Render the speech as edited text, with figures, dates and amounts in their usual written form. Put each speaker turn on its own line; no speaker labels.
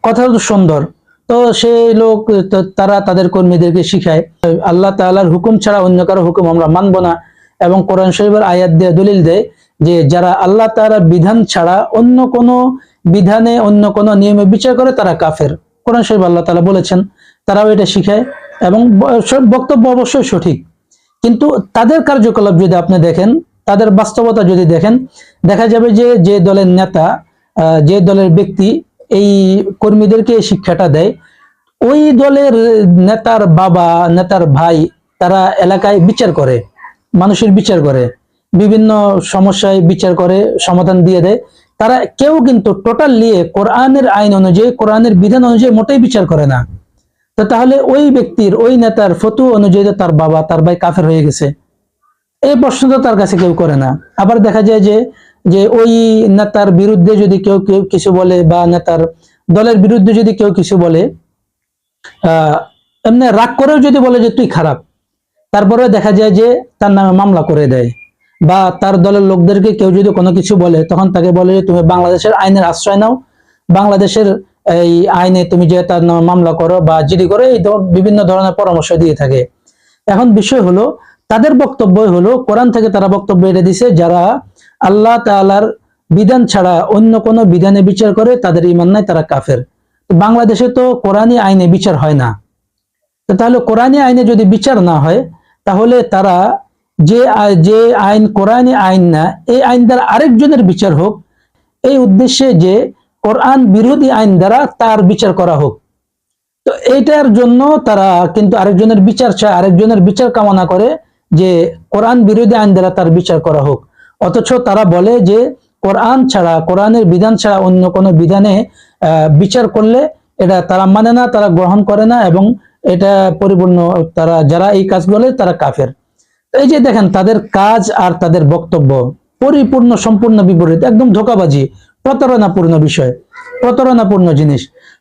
কথা তো সুন্দর। তো সেই লোক তারা তাদের কর্মীদেরকে শিখায় আল্লাহ তাআলার হুকুম ছাড়া অন্য কারো হুকুম আমরা মানব না, এবং কোরআন শরীফের আয়াত দিয়ে দলিল দেয় যে যারা আল্লাহ তাআলার বিধান ছাড়া অন্য কোনো বিধানে অন্য কোনো নিয়মে বিচার করে তারা কাফের। কোরআন শরীফ আল্লাহ তাআলা বলেছেন, তারাও এটা শিখায় এবং সব বক্তব্য অবশ্যই সঠিক। কিন্তু তাদের কার্যকলাপ যদি আপনি দেখেন, তাদের বাস্তবতা যদি দেখেন, দেখা যাবে যে যে দলের নেতা, যে দলের ব্যক্তি এই কর্মীদেরকে এই শিক্ষাটা দেয়, ওই দলের নেতার বাবা, নেতার ভাই, তারা এলাকায় বিচার করে, মানুষের বিচার করে, বিভিন্ন সমস্যায় বিচার করে, সমাধান দিয়ে দেয়। তারা কেউ কিন্তু টোটাল নিয়ে কোরআনের আইন অনুযায়ী, কোরআনের বিধান অনুযায়ী মোটেই বিচার করে না। তো তাহলে ওই ব্যক্তির, ওই নেতার ফতোয়া অনুযায়ী তার বাবা, তার ভাই কাফের হয়ে গেছে, এই প্রশ্ন তো তার কাছে কেউ করে না। আবার দেখা যায় যে যে ওই নেতার বিরুদ্ধে যদি কেউ কেউ কিছু বলে, বা নেতার দলের বিরুদ্ধে যদি কেউ কিছু বলে, এমনি রাগ করেও যদি বলে যে তুই খারাপ, তারপরে দেখা যায় যে তার নামে মামলা করে দেয়। বা তার দলের লোকদেরকে কেউ যদি কোনো কিছু বলে, তখন তাকে বলে যে তুমি বাংলাদেশের আইনের আশ্রয় নাও, বাংলাদেশের এই আইনে তুমি যে তার নামে মামলা করো বা জিডি করো, এই বিভিন্ন ধরনের পরামর্শ দিয়ে থাকে। এখন বিষয় হলো, তাদের বক্তব্য হলো কোরআন থেকে তারা বক্তব্য এটা দিছে, যারা আল্লাহ তাআলার বিধান ছাড়া অন্য কোনো বিধানে বিচার করে তাদের ঈমান নাই, তারা কাফের। বাংলাদেশে তো কোরআনী আইনে বিচার হয় না। তাহলে কোরআনী আইনে যদি বিচার না হয়, তাহলে তারা যে আইন কোরআনী আইন না, এই আইন দ্বারা আরেকজনের বিচার হোক, এই উদ্দেশ্যে যে কোরআন বিরোধী আইন দ্বারা তার বিচার করা হোক। তো এইটার জন্য তারা কিন্তু আরেকজনের বিচার চায়, আরেকজনের বিচার কামনা করে যে কোরআন বিরোধী আইন দ্বারা তার বিচার করা হোক। অথচ তারা বলে যে কোরআন ছাড়া, কোরআনের বিধান ছাড়া অন্য কোনো বিধানে বিচার করলে এটা তারা মানে না, তারা গ্রহণ করে না, এবং এটা পরিপূর্ণ, তারা যারা এই কাজ বলে তারা কাফের। এই যে দেখেন তাদের কাজ আর তাদের বক্তব্য পরিপূর্ণ সম্পূর্ণ বিপরীত, একদম ধোঁকাবাজি, প্রতারণাপূর্ণ বিষয়, প্রতারণাপূর্ণ জিনিস।